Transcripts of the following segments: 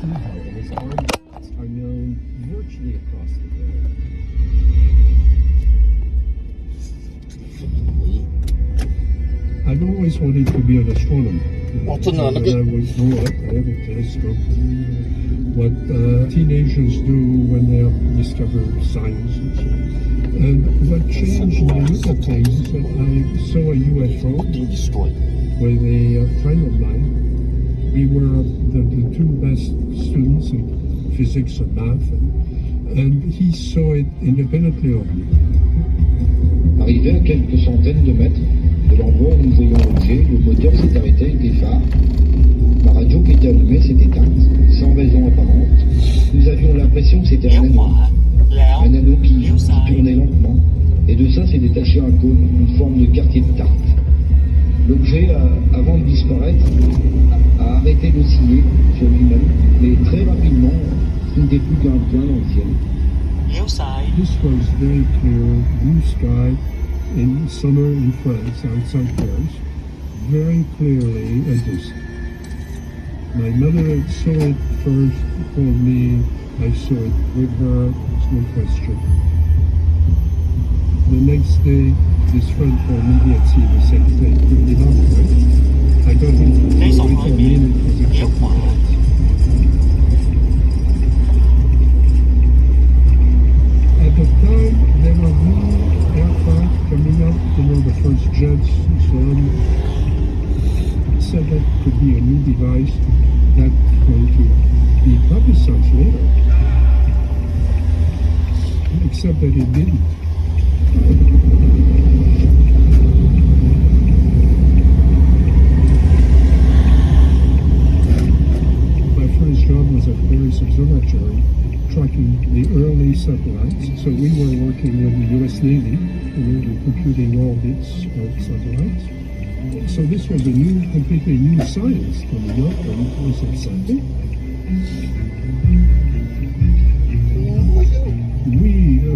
Kehoe and his armed bands are known virtually across the globe. I've always wanted to be an astronomer. When I was grew up, I had a telescope. What teenagers do when they discover science and so on. And what changed my look at things is that I saw a UFO with a friend of mine. We were the two best students in physics and math, and he saw it independently of me. Arrivé à quelques centaines de mètres de l'endroit où nous voyions l'objet, le moteur s'est arrêté avec des phares. Ma radio qui était allumée s'est éteinte, sans raison apparente. Nous avions l'impression que c'était un anneau qui tournait lentement. Et de ça s'est détaché un cône, une forme de quartier de tarte. L'objet, avant de disparaître, a arrêté d'osciller sur lui-même, mais très rapidement, ce n'était plus qu'un point dans le ciel. This was very clear, blue sky in summer in France, outside Paris, very clearly and distant. My mother saw it first, told me, I saw it with her, there's no question. The next day, this friend told me he had seen the same thing, pretty enough, I got him to told me and it was exactly. At the time, there were new aircraft coming up, the first jets and so on. I said that could be a new device that's going to be publicized later. Except that it didn't. My first job was at Paris Observatory, tracking the early satellites. So we were working with the US Navy, computing orbits of satellites. So this was a completely new science coming up, and it was exciting.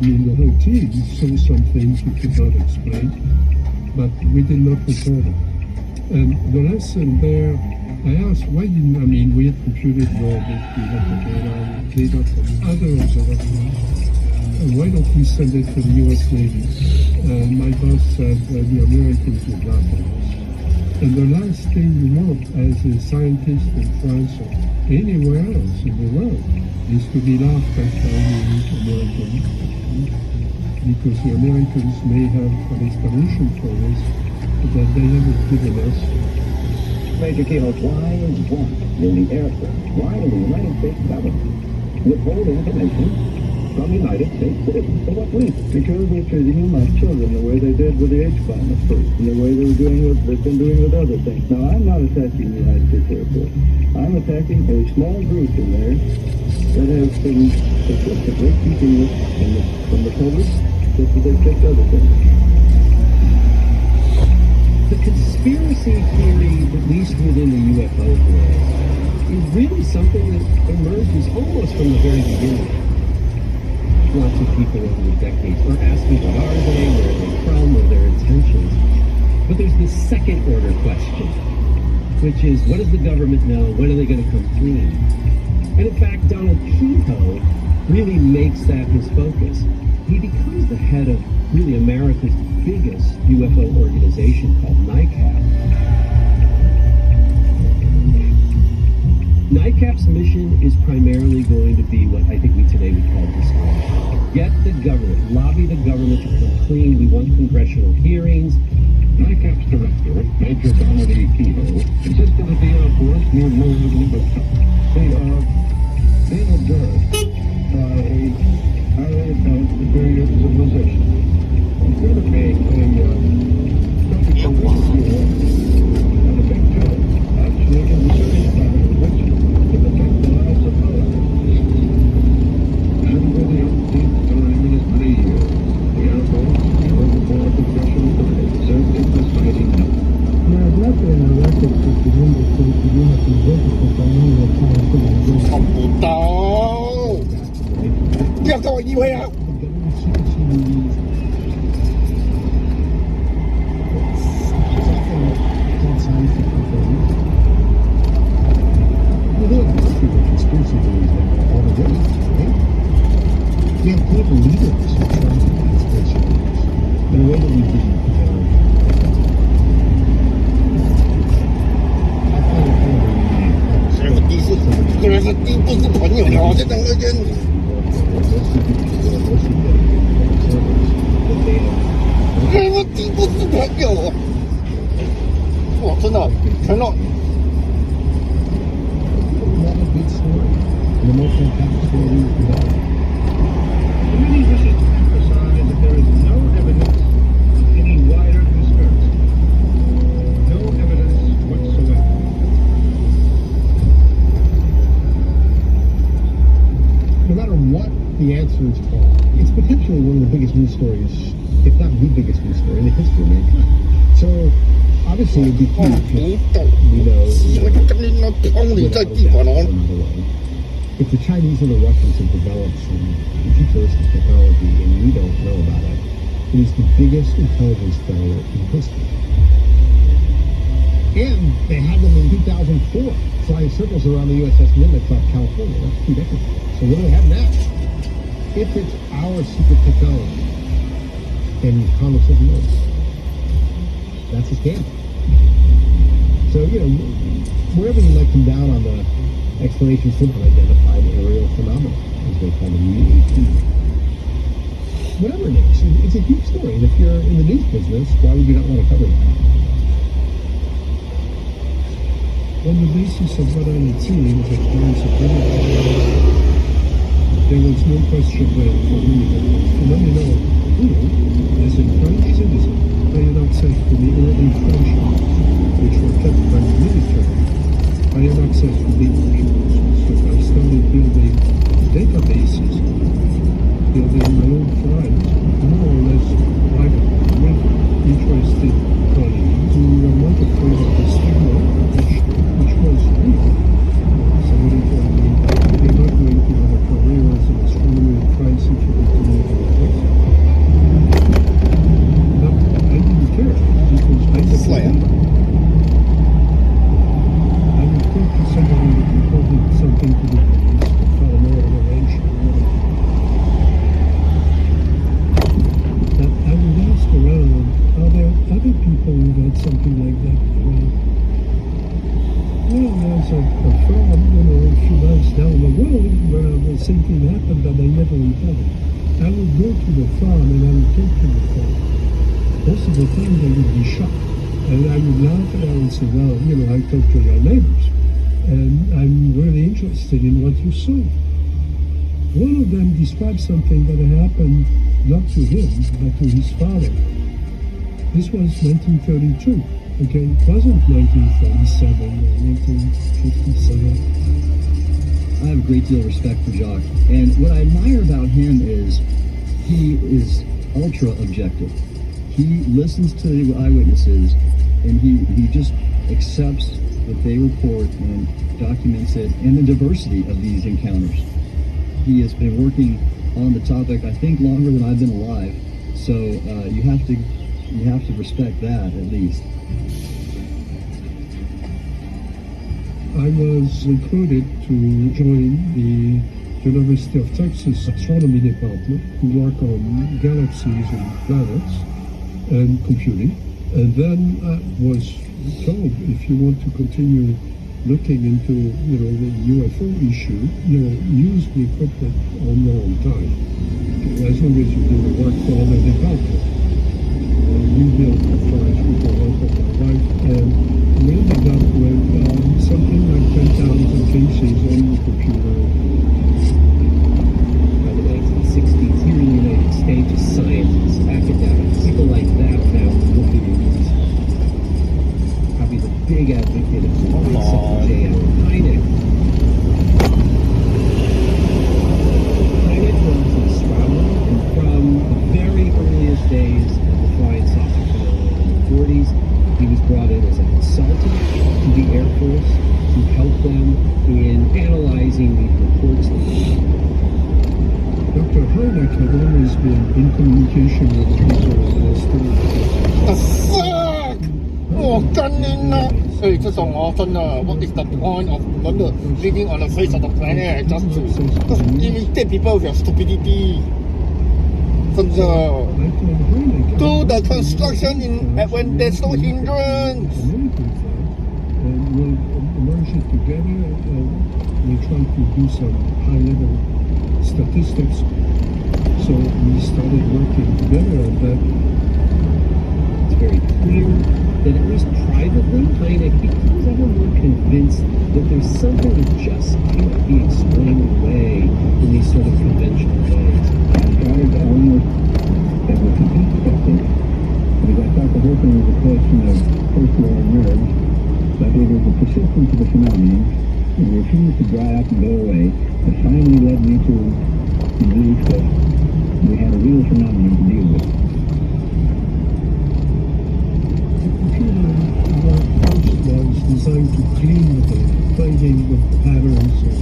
The whole team saw some things we could not explain, but we did not report it. And the lesson there, I asked, why didn't, we had computed the orbit, we had the data from other observatories, and why don't we send it to the US Navy? And my boss said, the Americans would laugh at us. And the last thing you want as a scientist in France or anywhere else in the world is to be laughed at by the Americans, because the Americans may have an explanation for this that they haven't given us. Major Kehoe, why is one in the Air Force, why in the United States government withhold information from United States citizens? For what reason? Because they're treating them like children, the way they did with the H-bomb at first, and the way they've been doing with other things. Now, I'm not attacking the United States Air Force. I'm attacking a small group in there that has been consistently keeping this from the public, just as they've kept other things. The conspiracy theory, at least within the UFO world, is really something that emerges almost from the very beginning. Lots of people over the decades are asking what are they, where are they from, what are their intentions. But there's this second order question, which is what does the government know, when are they going to come clean? And in fact, Donald Kehoe really makes that his focus. He becomes the head of really America's biggest UFO organization called NICAP. NICAP's mission is primarily going to be what I think we today would call disclosure. Get the government, lobby the government to come clean. We want congressional hearings. NICAP's director, Major Donald E. Kehoe, insisted that the Air Force need more than they are being observed by a highly advanced superior civilization. Instead of being a and a big job, actually in the serious matter in which to protect the lives of others. And for the umpteenth time in as many years, the Air Force, before congressional committee, served in this fighting now. Conspiracy 们已经不是朋友了，这两个人。 我已经不是朋友了。哇，真的，承诺。 Another good story. The most fantastic story we've developed. Many wishes to emphasize that there is no evidence of any wider conspiracy. No evidence whatsoever. No matter what the answers are, it's potentially one of the biggest news stories, if not the biggest news story in the history of mankind. So, obviously, it'd be huge if we know. 我就跟你那通你在地板哦。 If the Chinese or the Russians have developed some futuristic technology and we don't know about it, it is the biggest intelligence failure in history. And they had them in 2004, flying circles around the USS Nimitz off California. That's 2 decades ago. So what do they have now? If it's our secret technology, and Congress doesn't know, that's a scandal. So, wherever you might come down on the explanations for unidentified aerial phenomena, as they call them, UAP. Whatever it is, it's a huge story. And if you're in the news business, why would you not want to cover that? On the basis of what I had seen at times of there was no question then for me that phenomenal as a French citizen, I had access to the early French maps, which were kept by the military. I had access to the computers, so I started building databases, building my own files, more or less private, with interested colleagues who were not afraid of the stigma, which was real. Somebody told me, you're not going to have a career as an astronomer in France if you want to live in a place. But I didn't care, because I just Slayer. I would talk to somebody that reported something to the police to file more intervention. But I would ask around, are there other people who had something like that around? Well, there's a farm, a few miles down the road where the same thing happened, but I never reported. I would go to the farm and I would talk to the farm. Most of the time they would be shocked. And I would laugh and I would say, well, I talk to your neighbors. And I'm really interested in what you saw. One of them described something that happened not to him, but to his father. This was 1932. Okay, it wasn't 1947 or 1957. I have a great deal of respect for Jacques, and what I admire about him is he is ultra objective. He listens to the eyewitnesses, and he just accepts what they report and documents it, and the diversity of these encounters. He has been working on the topic, I think, longer than I've been alive. So you have to respect that at least. I was recruited to join the University of Texas Astronomy Department to work on galaxies and planets and computing. And then I was told, if you want to continue looking into the UFO issue, use the equipment on your own time. As long as you do the work for the department. We built the flights with the help of my wife, and we ended up with something like 10,000 cases on the computer. By the 1960s, here in the United States, scientists, academics, people like that are now looking at these. Probably the big advocate of the concept of J.L. Hynek. Hynek was an astronomer, and from the very earliest days of the flying saucer phenomenon in the 40s, he was brought in as a consultant to the Air Force to help them in analyzing the reports that they got. Dr. Hynek had always been in communication with people in Australia. The fuck！我跟你那，这种真的 ，What is the point of 人的 living on the face of the planet just to imitate people with your stupidity？真的 I told Hynek, do the construction in when there's no hindrance。 Americans and will merge it together. We try to do some high-level statistics. So we started working together on that. It's very clear that at least privately, Hynek becomes ever more convinced that there's something that just can't be explained away in these sort of conventional ways. I started almost as a complete skeptic because I thought the whole thing was a question of post-war nerves, but it was the persistence of the phenomenon and refused to dry up and go away that finally led me to the belief that we had a real phenomenon to deal with. Our approach was designed to clean the data, finding the patterns of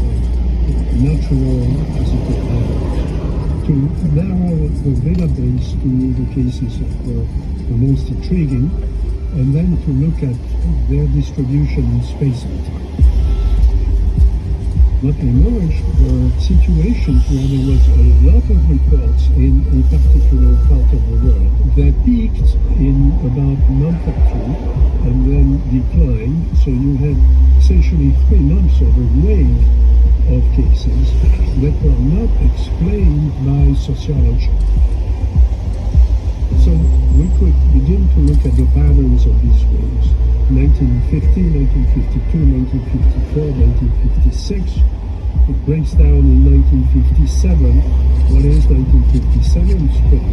natural physical patterns, to narrow the database to the cases that were the most intriguing, and then to look at their distribution in space and time. What emerged were situations where there was a lot of reports in a particular part of the world that peaked in about a month or two and then declined. So you had essentially 3 months of a wave of cases that were not explained by sociology. So we could begin to look at the patterns of these waves. 1950, 1952, 1954, 1956. It breaks down in 1957. What is 1957? Spring.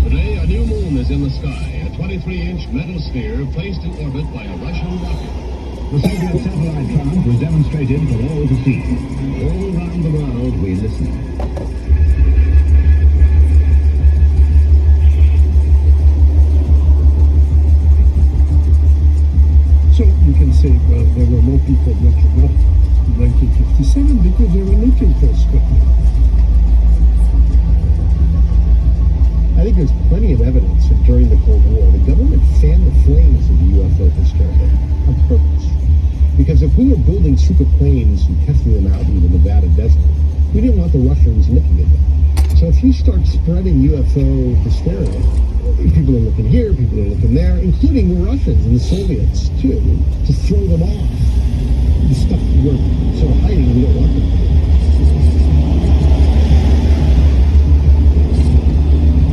Today, a new moon is in the sky, a 23-inch metal sphere placed in orbit by a Russian rocket. The Soviet satellite triumph was demonstrated for all to see. All around the world we listened. So you can say, well, there were more people looking up in 1957 because they were looking for Sputnik. I think there's plenty of evidence that during the Cold War, the government fanned the flames of the UFO hysteria on purpose. Because if we were building super planes and testing them out in the Nevada desert, we didn't want the Russians looking at them. So if you start spreading UFO hysteria, people are looking here, people are looking there, including the Russians and the Soviets too, to throw them off. The stuff we're sort of hiding, we don't want them to.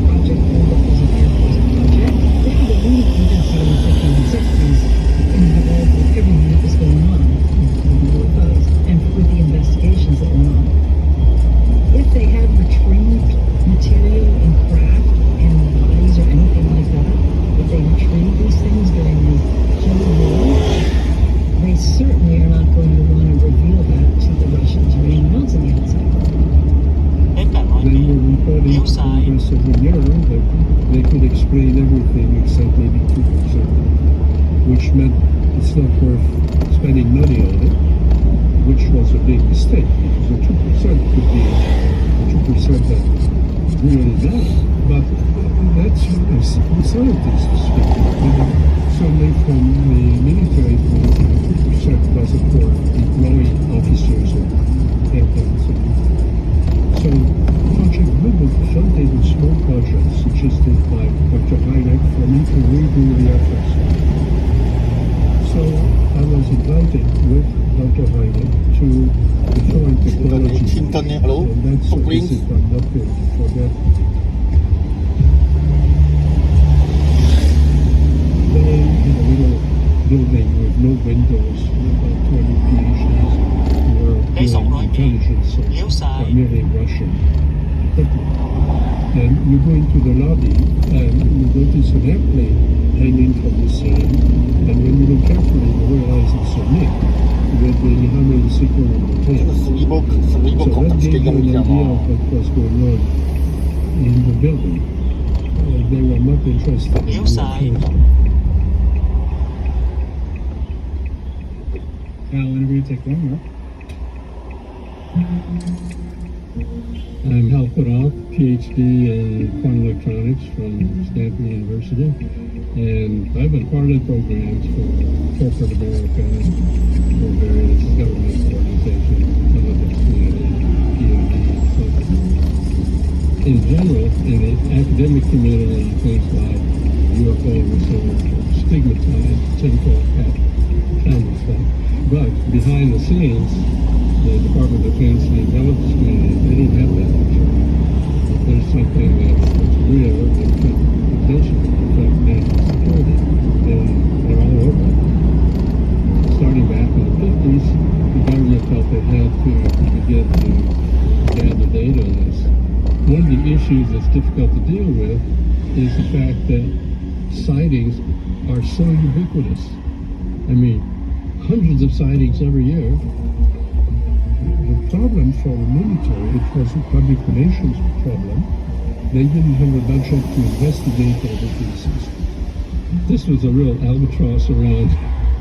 Project Blue Book was an Air Force project. They had a leading agency in the 50s and 60s involved with everything that was going on with the UFOs and with the investigations that went on. If they had retrieved material and craft and bodies or anything like that, if they retrieved these things during the Cold War, they certainly are not going to want to reveal that to the Russians or anyone else on the outside. They were reporting to Congress every year that they could explain everything except maybe 2%, which meant it's not worth spending money on it, which was a big mistake because the 2% could be the 2% that really matter. But that's what the scientists speak. Somebody from the military point, 2% wasn't for deploying officers and airplanes. So Project Blue Book funded a small project suggested by Dr. Hynek for me to redo the Air Force. So I was invited with Dr. Hynek to the Foreign Technology. Hello, And that's some a greens. visit I'm not going to forget. They in a little building with no windows, about 20 PhDs who were doing intelligence of primarily Russian equipment. And you go into the lobby and you notice an airplane hanging from the ceiling, and when you look carefully you realize it's a MiG with the Hammond signal on the tail. スリーボックス So 感 that 覚 gave 的 you な an みたい idea な of what was going on in the building. They were not interested in UFOs. Interview, take one more. I'm Hal Puthoff, PhD in quantum electronics from Stanford University, and I've been part of the programs for corporate America, for various government organizations, intelligence community, DoD. In general, in the academic community, things like UFO research are stigmatized, tinfoil hat But behind the scenes, the Department of Defense, the intelligence community, they don't have that picture. If there's something that's real that could potentially affect national security, then they're all over it. Starting back in the 50s, the government felt they had to begin to gather data on this. One of the issues that's difficult to deal with is the fact that sightings are so ubiquitous. I mean, hundreds of sightings every year. The problem for the military, it was a public relations problem. They didn't have a budget to investigate all the cases. This was a real albatross around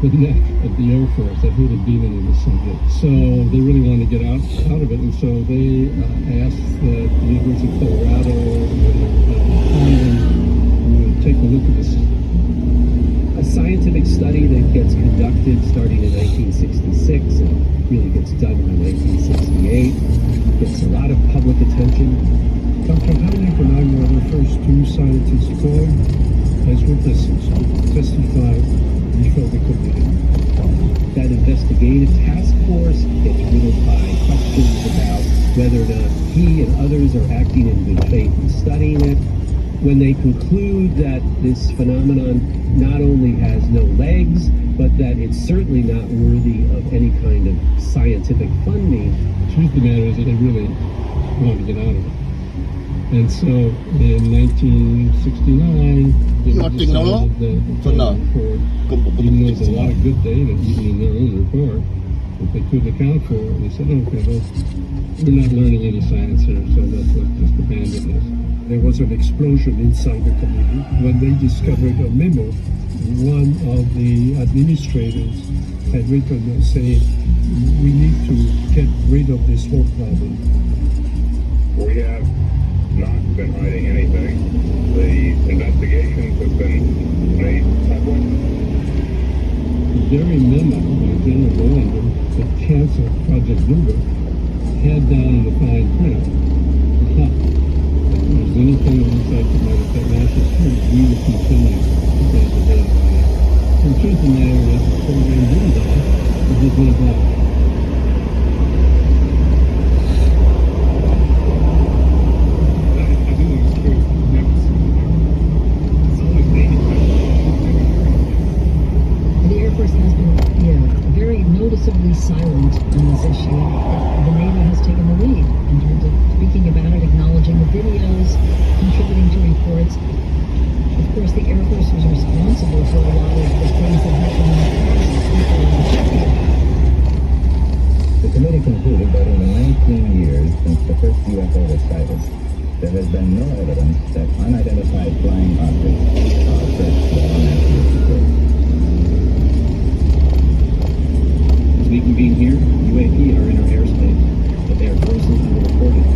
the neck of the Air Force that would have dealing with the subject. So they really wanted to get out of it, and so they asked the University of Colorado and would take a look at this. A scientific study that gets conducted starting in 1966 and really gets done in 1968, gets a lot of public attention. Dr. Heineck and I were the first two scientists called as witnesses to testify before the committee. That investigative task force gets riddled by questions about whether or not he and others are acting in good faith in studying it. When they conclude that this phenomenon not only has no legs, but that it's certainly not worthy of any kind of scientific funding. The truth of the matter is that they really wanted to get out of it. And so in 1969, they You want to know? decided So no. even though there's a lot of good data, even in their own report, that they couldn't account for, they said, okay, well, we're not learning any science here, so let's just abandon this. There was an explosion inside the committee when they discovered a memo. One of the administrators had written saying, we need to get rid of this whole problem. We have not been hiding anything. The investigations have been made public. The very memo by General Bolander that canceled Project Bluebird had down in the fine print, if there's anything that looks like it might affect national security, we will continue to gather data on it. And the truth of the matter is, the program didn't die, it just went back. I do think it's true. It's always needed. The Air Force has been very noticeably silent on this issue. The Navy has taken the lead in terms of speaking about it, acknowledging the videos, contributing to reports. Of course, the Air Force was responsible for a lot of the things that happened in the past. The committee concluded that in the 19 years since the first UFO was sighted, there has been no evidence that unidentified flying objects are threats to our national security. As we convene here, UAP are in our airspace, but they are grossly underreported.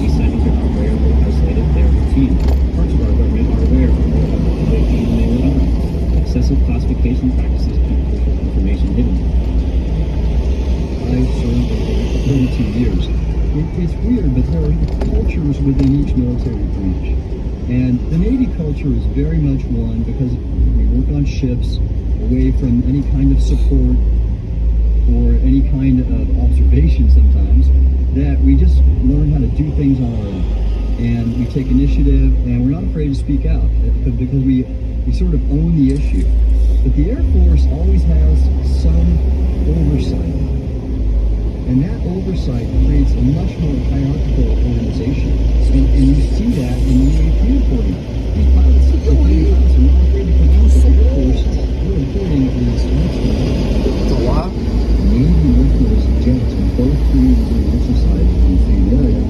These sightings are rare or isolated, they are routine. Parts of our government are aware of UAP and they will not. Excessive classification practices keep crucial information hidden. I served over 32 years. It's weird, but there are cultures within each military branch. And the Navy culture is very much one because we work on ships away from any kind of support or any kind of observation sometimes, that we just learn how to do things on our own. And we take initiative, and we're not afraid to speak out because we sort of own the issue. But the Air Force always has some oversight. And that oversight creates a much more hierarchical organization. And you see that in the UAP reporting. These pilots, if they are not afraid to come out, the Air Force, their reporting is much more. Navy Air Force jets will go through the exercise in the same area.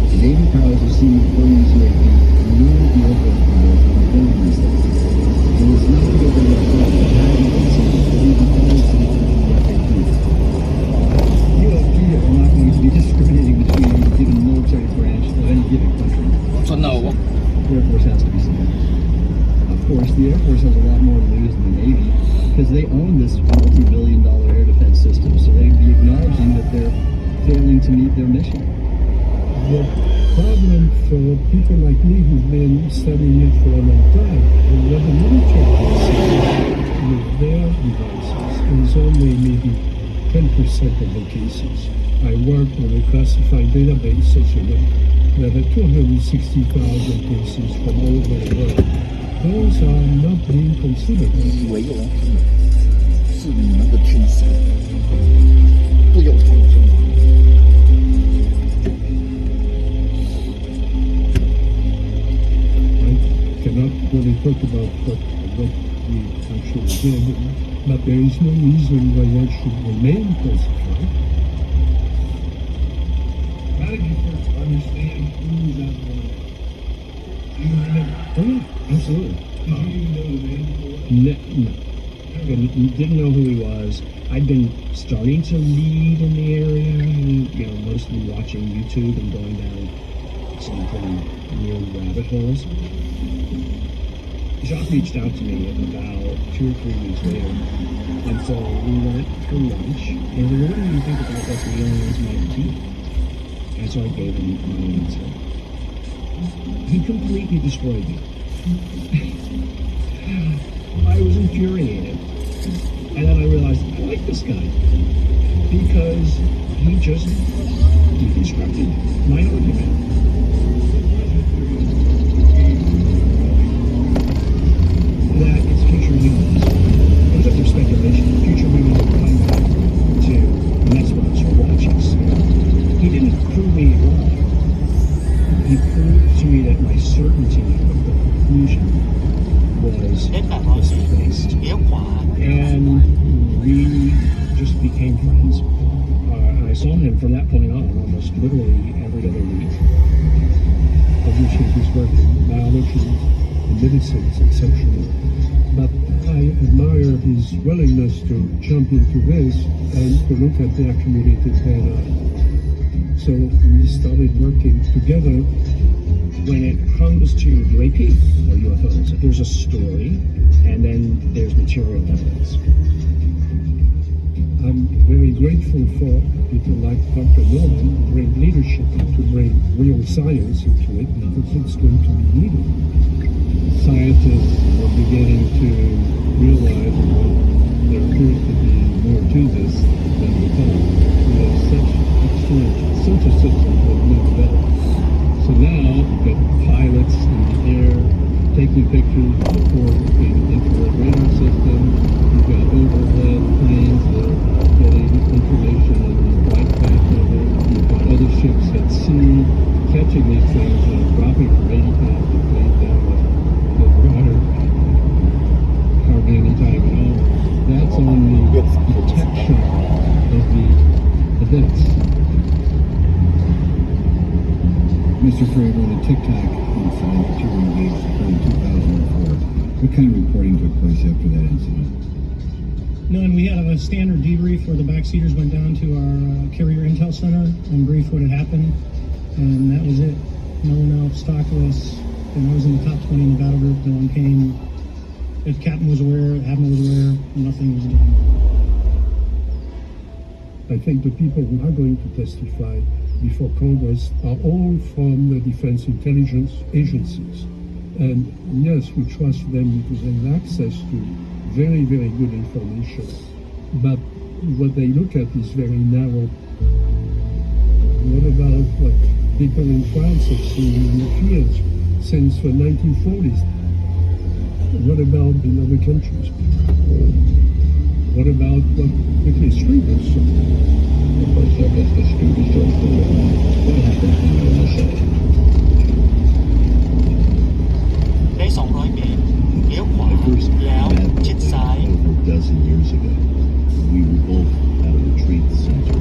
The Navy pilots are seeing employees who have been near the Air Force pilots on filming these things. And it's not that they're not going to have an incident, but we can always see what they do. UFP are not going to be discriminating between any given military branch of any given country. So no. The Air Force has to be seen. Of course, the Air Force has a lot more to lose than the Navy because they own this multi-billion-dollar air defense system, so they'd be acknowledging that they're failing to meet their mission. The problem for people like me who've been studying it for a long time is that the military with their devices is only maybe 10% of the cases. I worked on a classified database, as you know, that had 260,000 cases from all over the world. Those are not being considered. 以为有人是你们的趋势，不有创新吗？ I cannot really talk about what we actually did, but there is no reason why one should remain classified. How did you first understand who was at the line? Do you remember? Oh, yeah, absolutely. Did you even know the name for it? No. Didn't know who he was. I'd been starting to read in the area, and, mostly watching YouTube and going down some pretty weird rabbit holes. Jacques reached out to me about 2 or 3 weeks later, and so we went for lunch, and we were, what do you think about what's the aliens might be? And so I gave him my answer. He completely destroyed me. I was infuriated. And then I realized I like this guy because he just deconstructed my argument. That it's future humans. It was up for speculation. Future humans would come back to mess with us or watch us. He didn't prove me wrong. He proved to me that my certainty of the conclusion was misplaced. And we just became friends. I saw him from that point on almost literally every other week. Obviously, his work in biology and medicine is exceptional. But I admire his willingness to jump into this and to look at the accumulated data. So we started working together. When it comes to UAP or UFOs, there's a story and then there's material evidence. I'm very grateful for people like Dr. Norman to bring leadership and to bring real science into it because it's going to be needed. Scientists are beginning to realize that there appears to be more to this than we thought. We have such excellent sensor systems that live better. So now, you've got pilots in the air taking pictures before the infrared radar system. You've got overhead planes that are getting information on the flight path of it. You've got other ships at sea catching these things and dropping from 80 pounds of weight down the water hardly any time at all. That's on the detection of the events. Mr. Frey, when the Tic Tac incident that you were engaged occurred in 2004, what kind of reporting took place after that incident? None. We had a standard debrief where the backseaters went down to our carrier intel center and briefed what had happened, and that was it. No one else talked to us. And I was in the top 20 in the battle group. No one came. If captain was aware, admiral was aware, nothing was done. I think the people who are going to testify before Congress are all from the defense intelligence agencies. And yes, we trust them because they have access to very, very good information. But what they look at is very narrow. What about what people in France have seen in the fields since the 1940s? What about in other countries? What about what Nicholas Strieber saw? What happened in the USA? ใน200 เมตรเลี้ยวขวา I first แล้ว met ชิดซ้าย over a dozen years ago. We were both at a retreat center.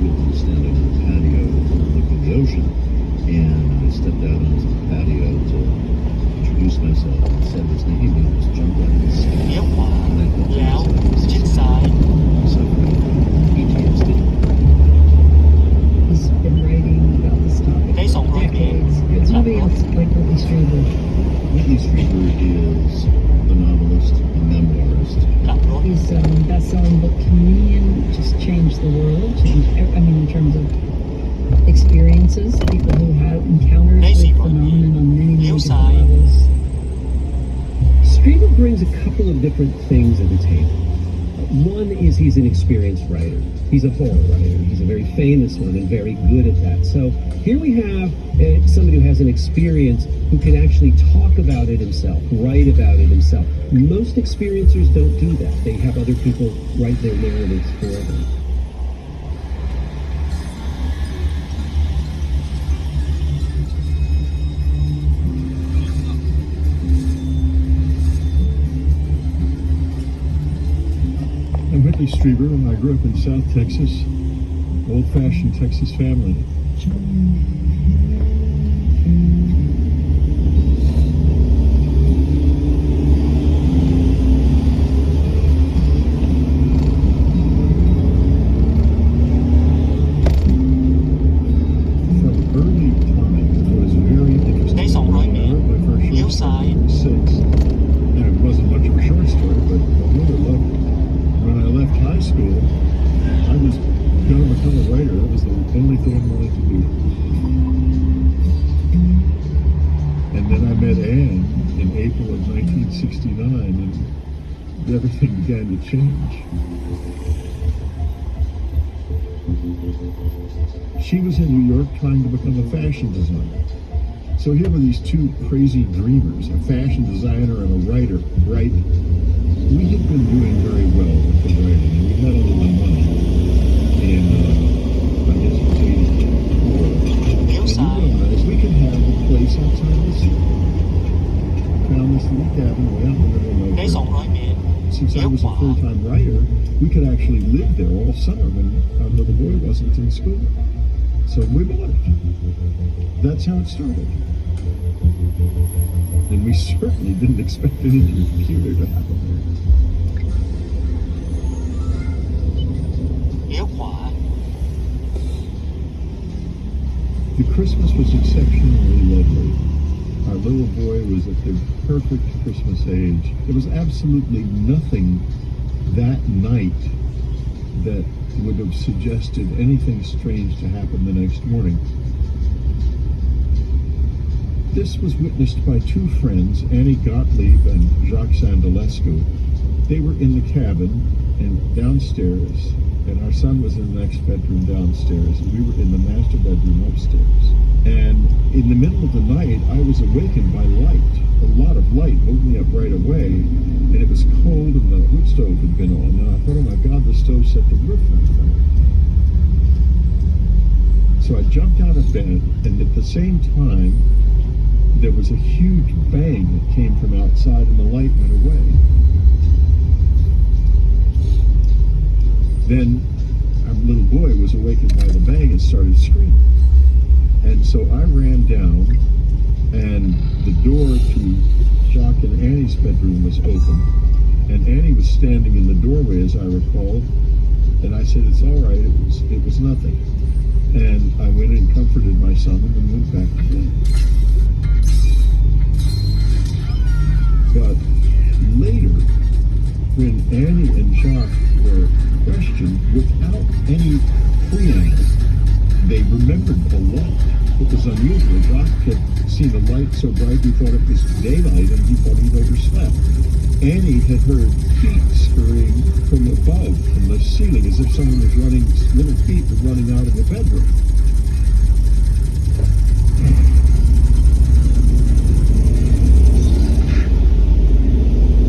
We were standing on the patio overlooking the ocean, and I stepped out onto the patio to introduce myself and said his name, and he just jumped out of his skin. เลี้ยวขวา And I thought, แล้ว "Jesus, ชิดซ้าย I'm suffering from PTSD." He's been writing about this topic ใน for 200 เมตร decades. Nobody else like Whitley Strieber. Whitley Strieber is a novelist, a memoirist. กลับรถ His best-selling book Communion just changed the world. In terms of experiences, people who have encounters with phenomenon on many different levels. Strieber brings a couple of different things to the table. One is he's an experienced writer. He's a horror writer. He's a very famous one and very good at that. So here we have somebody who has an experience who can actually talk about it himself, write about it himself. Most experiencers don't do that. They have other people write their narratives for them. I'm Whitley Strieber, and I grew up in South Texas, old-fashioned Texas family. From early time, I was very interested. 你從裏面 I wrote my first 撩 short 晒 story when I was 6. And it wasn't much of a short story, but my mother loved it. When I left high school, I was going to become a writer. That was the only thing I wanted to do. And then I met Anne in April of 1969, and everything began to change. She was in New York trying to become a fashion designer. So here were these two crazy dreamers, a fashion designer and a writer, writing. We had been doing very well with the writing, and we had a little money. And I guess it was 84. And we realized we could have a place outside the city. Found this little cabin way out in the middle of 你從 nowhere. 裏面 Since I was a full-time writer, we could actually live there all summer when our little boy wasn't in school. So we bought it. That's how it started. And we certainly didn't expect anything peculiar to happen there. 撩華 The Christmas was exceptionally lovely. Our little boy was at the perfect Christmas age. There was absolutely nothing that night that would have suggested anything strange to happen the next morning. This was witnessed by two friends, Annie Gottlieb and Jacques Sandalescu. They were in the cabin and downstairs, and our son was in the next bedroom downstairs, and we were in the master bedroom upstairs. And in the middle of the night, I was awakened by light. A lot of light woke me up right away, and it was cold, and the wood stove had been on. And I thought, oh my God, the stove set the roof on fire. So I jumped out of bed, and at the same time, there was a huge bang that came from outside, and the light went away. Then our little boy was awakened by the bang and started screaming. And so I ran down, and the door to Jacques and Annie's bedroom was open, and Annie was standing in the doorway, as I recall, and I said, "It's all right, it was nothing." And I went and comforted my son and then went back to bed. But later, when Annie and Jacques were questioned, without any preamble, they remembered a lot. It was unusual. Jacques had seen a light so bright he thought it was daylight and he thought he'd overslept. Annie had heard feet scurrying from above, from the ceiling, as if someone was running, little feet were running out of the bedroom.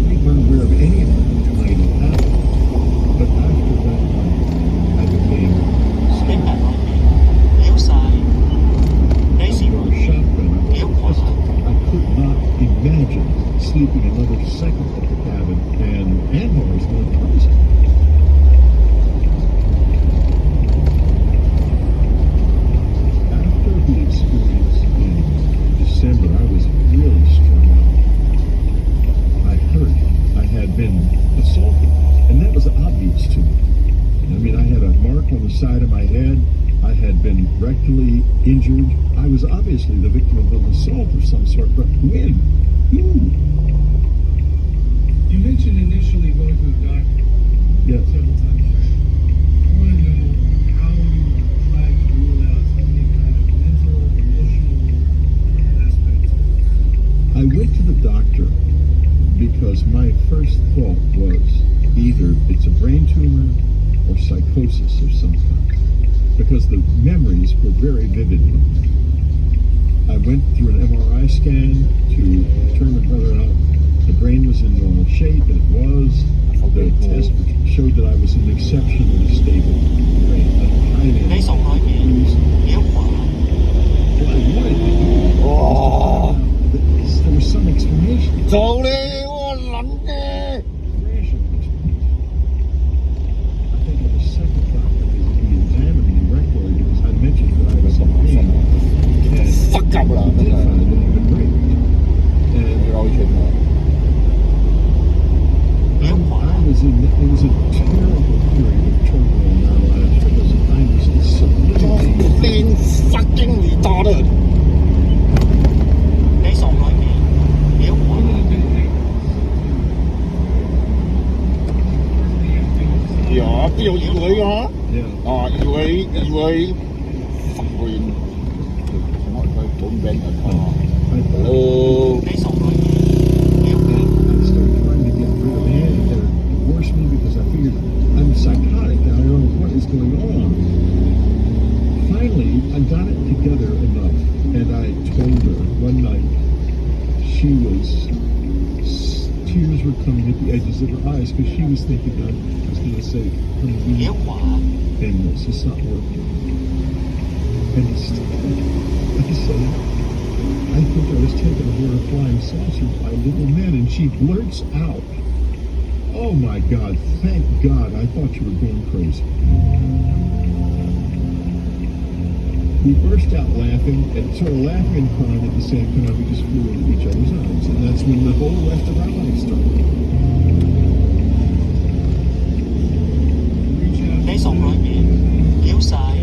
They weren't aware of any of that might have happened. But after that night, I became 你明裏面撩晒 你是 our shotgun. 撩華 I could not imagine sleeping another second at the cabin, and Anne was going crazy. After the experience in December, I was really strung out. I hurt. I had been assaulted, and that was obvious to me. I mean, I had a mark on the side of my head. I had been rectally injured. I was obviously the victim of an assault of some sort, but when? Who? You mentioned initially going to a doctor Yeah. several times. I want to know how you tried to rule out any kind of mental, emotional aspect. I went to the doctor because my first thought was either it's a brain psychosis of some kind because the memories were very vivid. I went through an MRI scan to determine whether or not the brain was in normal shape, and it was. The test showed that I was in exceptionally stable brain. Đây xong rồi kìa. Kéo khóa. What I wanted to do Ồ. there was some explanation. Trời ơi, lắm kìa. I think on the second doctor visit, he examined me regularly because I mentioned that I was in pain. And Fuck up là. he did find that I'd been raped. And Rồi chuyện rồi. it was a terrible period of turmoil in our lives because I was just so Fucking fucking retarded. Đây xong rồi kìa. Kéo khóa. Dạ, ví dụ như vậy hả? Yeah. Như vậy. Fucking. Nói phải tốn bên ở kho. Hello. Đây xong rồi kìa. Kéo khóa. I started trying to get rid of Annie to divorce me because I figured I'm psychotic. I don't know what is going on. Finally, I got it together enough, and I told her one night. Tears were coming at the edges of her eyes because she was thinking I was going to say, Kéo khóa. and this is not working. And I said, I think I was taken aboard a flying saucer by little men, and she blurts out, "Oh my God, thank God, I thought you were going crazy." We burst out laughing, and sort of laughing and crying at the same time. We just flew into each other's arms, and that's when the whole rest of our life started. Đây xong rồi kìa. Kéo sai.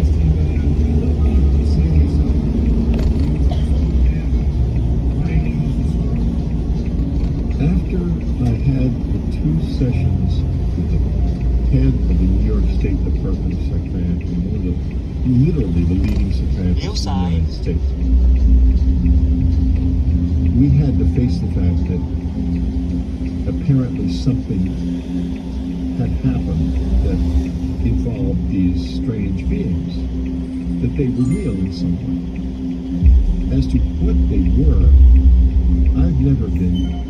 After I had the 2 sessions with the head of the New York State Department of Psychiatry, literally the leading psychiatrist in the United States, we had to face the fact that apparently something had happened that involved these strange beings, that they were real in some way. As to what they were, I've never been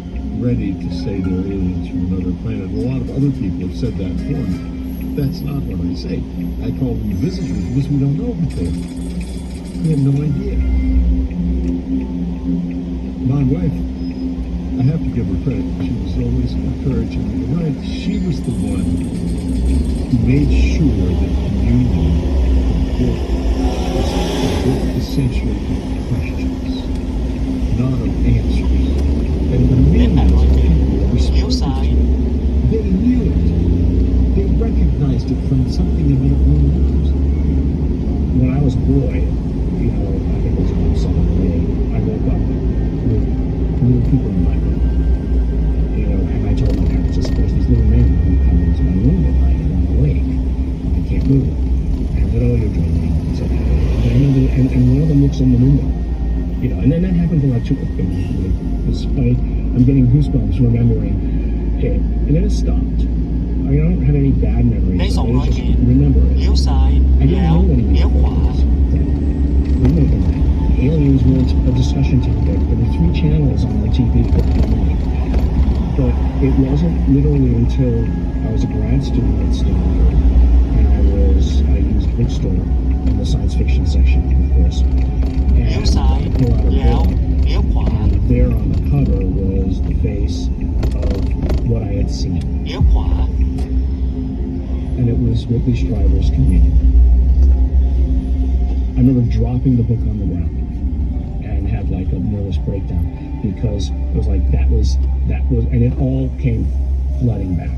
ready to say they're aliens from another planet. A lot of other people have said that for me. That's not what I say. I call them visitors because we don't know what they are. We have no idea. My wife, I have to give her credit. She was always encouraging me to write. She was the one who made sure that communion, the book essentially of questions, not of answers. And the millions of people who responded to it, they knew it. They recognized it from something in their own lives. When I was a boy, you know, I think it was on summer day, I woke up with little people in my room. You know, and I told my parents, there's these little men who come into my room at night and I'm awake. I can't move. And I said, oh, you're dreaming. So, and one of them looks in the window. You know, and then that happened for like 2 or 3 days. Despite, I'm getting goosebumps remembering it. And then it stopped. I mean, I don't have any bad memories. Đây xong I rồi just kìa. remember it. Kéo sai. I didn't know any Kéo of khóa. Aliens weren't a discussion topic. There were 3 channels on the TV at the morning. But it wasn't literally until I was a grad student at Stanford and I used Bookstore in the science fiction section, of course. And Kéo sai. I pulled out a Léo. book, Kéo khóa. and there on the cover was the face of what I had seen. Kéo khóa. And it was Whitley Strieber's Communion. I remember dropping the book on the ground and had like a nervous breakdown because it was like that was, and it all came flooding back.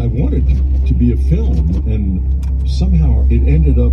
I wanted to be a film, and somehow it ended up